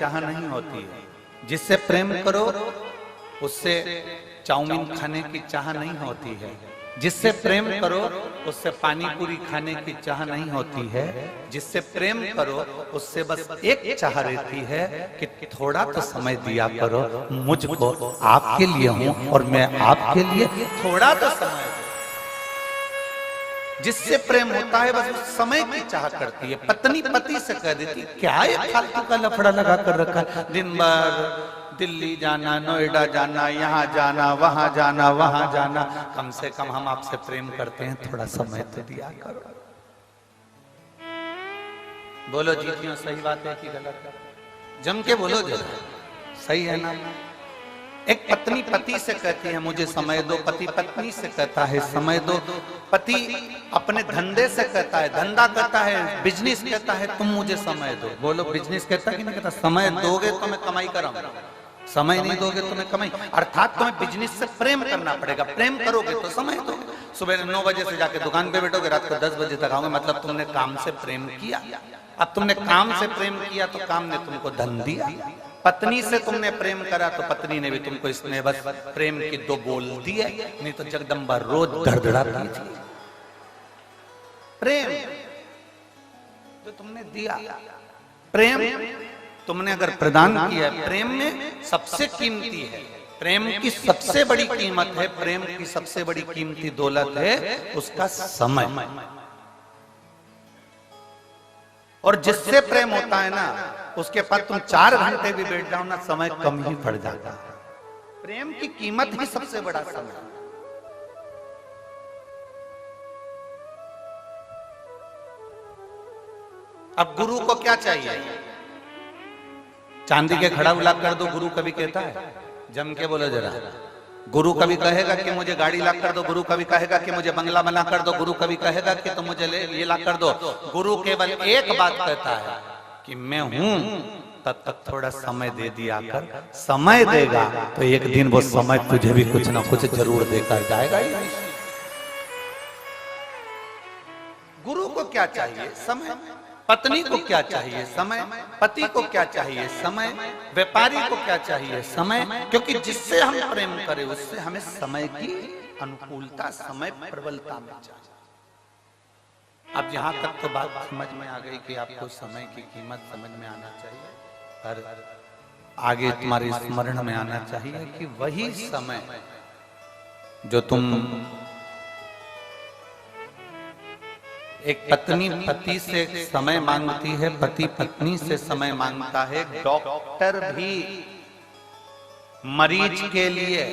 चाह नहीं होती है। जिससे प्रेम करो उससे चाउमीन खाने की चाह नहीं होती है। जिससे प्रेम करो उससे पानी पूरी खाने की चाह नहीं होती है। जिससे प्रेम करो उससे बस एक चाह रहती है कि थोड़ा तो समय दिया करो मुझको, आपके लिए हूं और मैं आपके लिए, थोड़ा तो समय। जिससे प्रेम होता है बस समय की चाह करती है। पत्नी पति से कह देती क्या ये फालतू का लफड़ा लगा कर रखा है, दिन भर दिल्ली जाना, नोएडा जाना, यहाँ जाना, वहां जाना, वहां जाना। कम से कम हम आपसे प्रेम करते हैं, थोड़ा समय तो दिया करो। बोलो जी क्यों, सही बात है कि गलत? जम के बोलो जरा, सही है ना? एक पत्नी पति से कहती है मुझे समय दो, पति पत्नी से कहता है समय दो, पति अपने धंधे से कहता है, धंधा कहता है, बिजनेस कहता है तुम मुझे समय दो। बोलो बिजनेस कहता है कि नहीं कहता? समय दोगे तो मैं कमाई कराऊंगा, समय नहीं दोगे तो मैं कमाई। अर्थात तुम्हें बिजनेस से प्रेम करना पड़ेगा, प्रेम करोगे तो समय दोगे। सुबह 9 बजे से जाके दुकान पे बैठोगे, रात को 10 बजे तक आओगे, मतलब तुमने काम से प्रेम किया। अब तुमने काम से प्रेम किया तो काम ने तुमको धन दिया। पत्नी से तुमने प्रेम करा तो पत्नी ने भी तुमको इसमें बस प्रेम की 2 बोल दिए, नहीं तो जगदम्बा रोज धड़धड़ाती थी। प्रेम जो तुमने दिया, प्रेम तुमने अगर प्रदान किया, प्रेम में सबसे कीमती है, प्रेम की सबसे बड़ी कीमत है, प्रेम की सबसे बड़ी कीमती दौलत है उसका समय। और जिससे प्रेम होता है ना उसके पास तुम 4 घंटे भी बैठ जाओ ना, समय कम ही पड़ जाता। प्रेम की कीमत ही सबसे बड़ा समय। अब गुरु को क्या चाहिए? चांदी के खड़ा ला कर दो, गुरु कभी कहता है? जम के बोलो जरा। गुरु कभी कहेगा कि मुझे गाड़ी ला कर दो, गुरु कभी कहेगा कि मुझे बंगला बना कर दो, गुरु कभी कहेगा कि तुम मुझे ये ला कर दो। गुरु केवल एक बात कहता है कि मैं हूं, तब तक थोड़ा समय दे दिया कर। समय देगा तो एक दिन वो समय तुझे भी कुछ ना कुछ जरूर देकर जाएगा ही। गुरु को क्या चाहिए? समय। पत्नी को क्या चाहिए? समय। पति को क्या चाहिए? समय। व्यापारी को क्या चाहिए? समय। क्योंकि जिससे हम प्रेम करें उससे हमें समय की अनुकूलता, समय प्रबलता में चाहिए। अब यहां तक तो बात समझ में आ गई कि आपको समय की कीमत समझ में आना चाहिए, पर आगे तुम्हारे स्मरण में आना चाहिए कि वही समय जो तुम, एक पत्नी पति से समय मांगती है, पति पत्नी से समय मांगता है, डॉक्टर भी मरीज के लिए,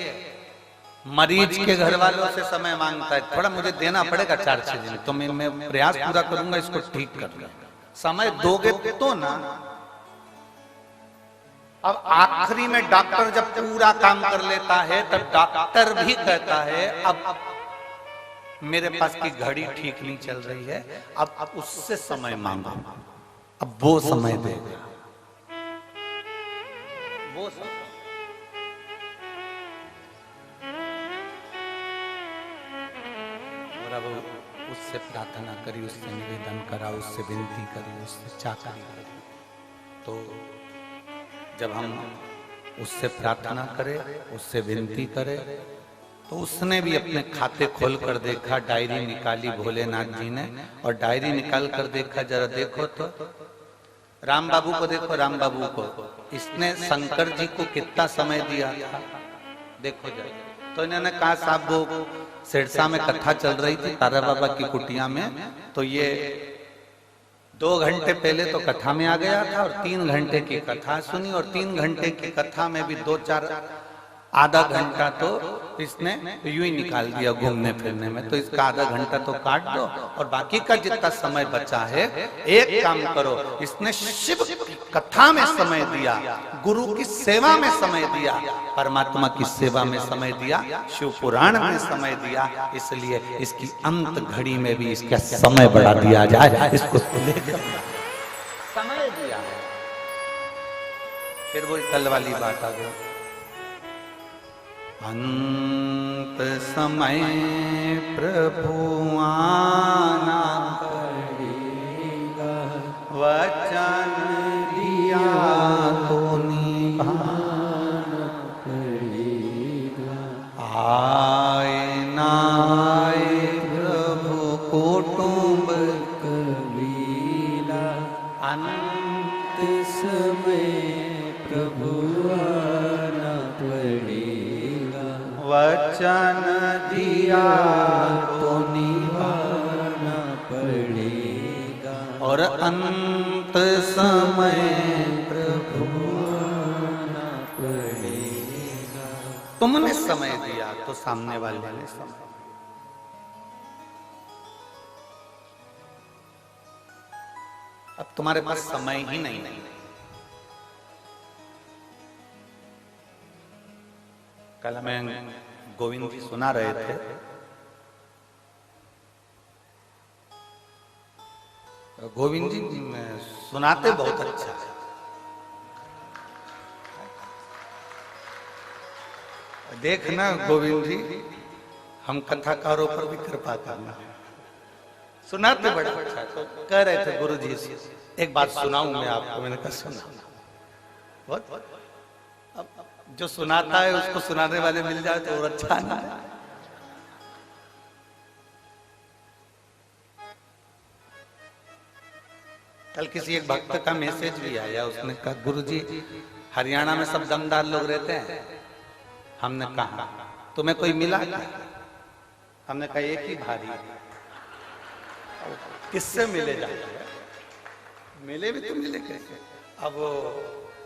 मरीज के घर वालों से समय मांगता है। थोड़ा मुझे देना पड़ेगा 4-6 दिन, तो मैं प्रयास पूरा करूंगा इसको ठीक करने। समय दोगे तो ना। अब आखिरी में डॉक्टर जब पूरा काम कर लेता है तब डॉक्टर भी कहता है अब मेरे पास की घड़ी ठीक नहीं चल रही है, अब उससे समय मांगो, अब वो समय देगा। वो और अब उससे प्रार्थना करी, उससे निवेदन करा, उससे विनती करी, उससे चाकरी करी। तो जब हम उससे प्रार्थना करें, उससे विनती करें, तो उसने भी अपने खाते खोल कर देखा, डायरी निकाली भोलेनाथ जी ने, और डायरी निकाल कर देखा, जरा देखो तो राम बाबू को देखो, राम बाबू को इसने शंकर जी को कितना समय दिया था, देखो जरा। तो इन्होंने कहा साहब वो सिरसा में कथा चल रही थी तारा बाबा की कुटिया में, तो ये 2 घंटे पहले तो कथा में आ गया था और 3 घंटे की कथा सुनी, और 3 घंटे की कथा में भी 2-4 आधा घंटा तो इसने यूं ही निकाल दिया घूमने फिरने में। तो इसका आधा घंटा तो काट दो और बाकी का जितना समय बचा है, एक काम करो, इसने शिव कथा में समय दिया, गुरु की सेवा में समय दिया, परमात्मा की सेवा में समय दिया, शिव पुराण में समय दिया, इसलिए इसकी अंत घड़ी में भी इसका समय बढ़ा दिया जाए, इसको समय दिया। फिर वो कल वाली बात आ गई, अंत समय प्रभु आना पड़ेगा, वचन दिया तो में प्रभु आना पड़ेगा, वचन दिया तो निभाना पड़ेगा, और अंत समय प्रभु आना पड़ेगा। तुमने समय दिया तो सामने वाले ने समय। अब तुम्हारे पास समय ही नहीं है। कल हमें गोविंद जी सुना रहे थे, गोविंद जी सुनाते बहुत अच्छा है। देखना गोविंद जी, हम कथाकारों पर भी कृपा करना। सुनाते बड़ा अच्छा। तो कह रहे थे गुरु जी से एक बात सुनाऊं मैं आपको। मैंने कहा सुना। बहुत अब जो सुनाता है उसको सुनाने वाले मिल जाए तो और अच्छा ना है। कल किसी एक भक्त का मैसेज भी आया, उसने कहा गुरु जी हरियाणा में सब दमदार लोग रहते हैं। हमने कहा तुम्हें कोई मिला क्या? हमने कहा एक ही भारी। किससे मिले जाते हैं? मिले भी तो मिले कैसे? अब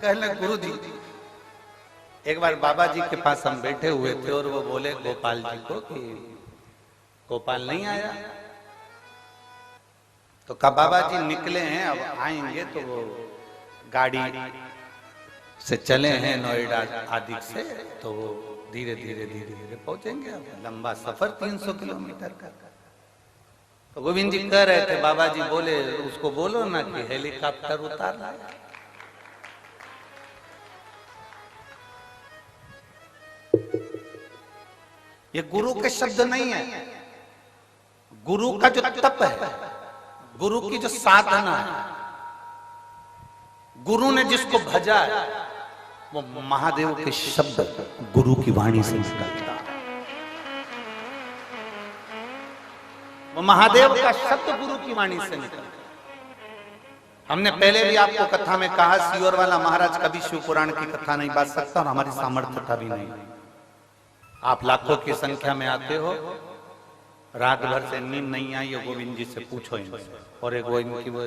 कहने गुरु जी, एक बार बाबा जी के पास हम बैठे हुए थे और वो बोले गोपाल जी को कि गोपाल नहीं आया। तो कहा बाबा जी निकले हैं, अब आएंगे तो वो गाड़ी से चले हैं नोएडा आदि से, तो वो धीरे धीरे धीरे धीरे पहुंचेंगे। अब लंबा सफर 300 किलोमीटर का। तो गोविंद जी कह रहे थे बाबा जी बोले उसको बोलो ना कि हेलीकॉप्टर उतार लाया। ये गुरु के शब्द नहीं है। गुरु का जो तप है, गुरु की जो साधना है, गुरु ने जिसको भजा है, वो महादेव के शब्द गुरु की वाणी से निकलता है। वो महादेव का शब्द गुरु की वाणी से निकलता है। हमने पहले भी आपको कथा में कहा, सियोर वाला महाराज कभी शिव पुराण की कथा नहीं बांट सकता और हमारी सामर्थ्यता भी नहीं। आप लाखों की संख्या में आते हो, रात भर से नींद नहीं आई, गोविंद जी से पूछो इनसे। और एक वो इनकी वो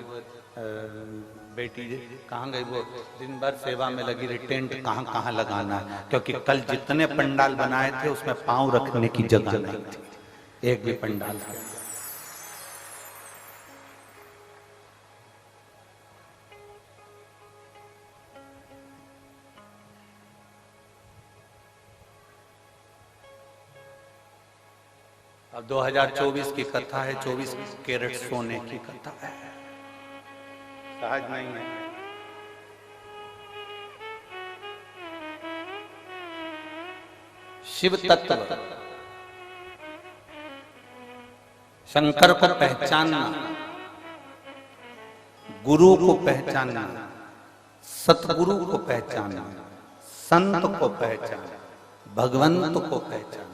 बेटी कहाँ गई, वो दिन भर सेवा में लगी रही, टेंट कहाँ कहाँ लगाना है, क्योंकि कल जितने पंडाल बनाए थे उसमें पांव रखने की जगह नहीं थी, एक भी पंडाल के। अब 2024 की कथा है, 24 कैरेट सोने की कथा है, सहज नहीं है। शिव तत्व, शंकर को पहचानना, गुरु को पहचानना, सतगुरु को पहचानना, संत को पहचानना, भगवंत को पहचानना,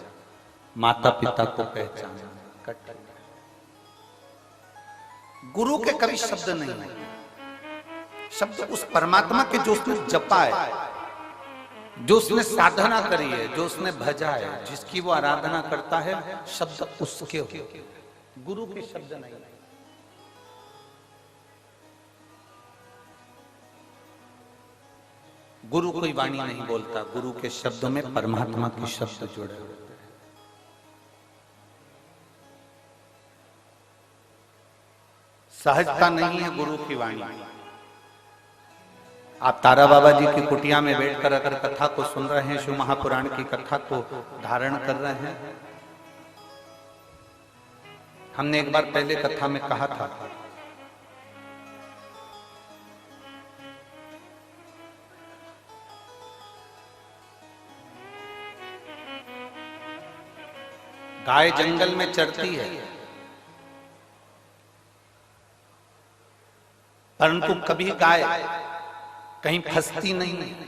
माता पिता को पहचानना। गुरु के कभी शब्द नहीं है। शब्द उस परमात्मा के जो उसने जपा है, जो उसने साधना करी है, जो उसने भजा है, जिसकी वो आराधना करता है, शब्द उसके हो, गुरु के शब्द नहीं। गुरु कोई वाणी नहीं बोलता, गुरु के शब्दों में परमात्मा के शब्द जुड़े होते हैं। सहजता नहीं है गुरु की वाणी। आप तारा बाबा जी की कुटिया में बैठकर अगर कथा को सुन रहे हैं, शिव महापुराण की कथा को धारण कर रहे हैं, हमने एक बार पहले कथा में कहा था, गाय जंगल में चरती है, परंतु कभी गाय कहीं फंसती नहीं है।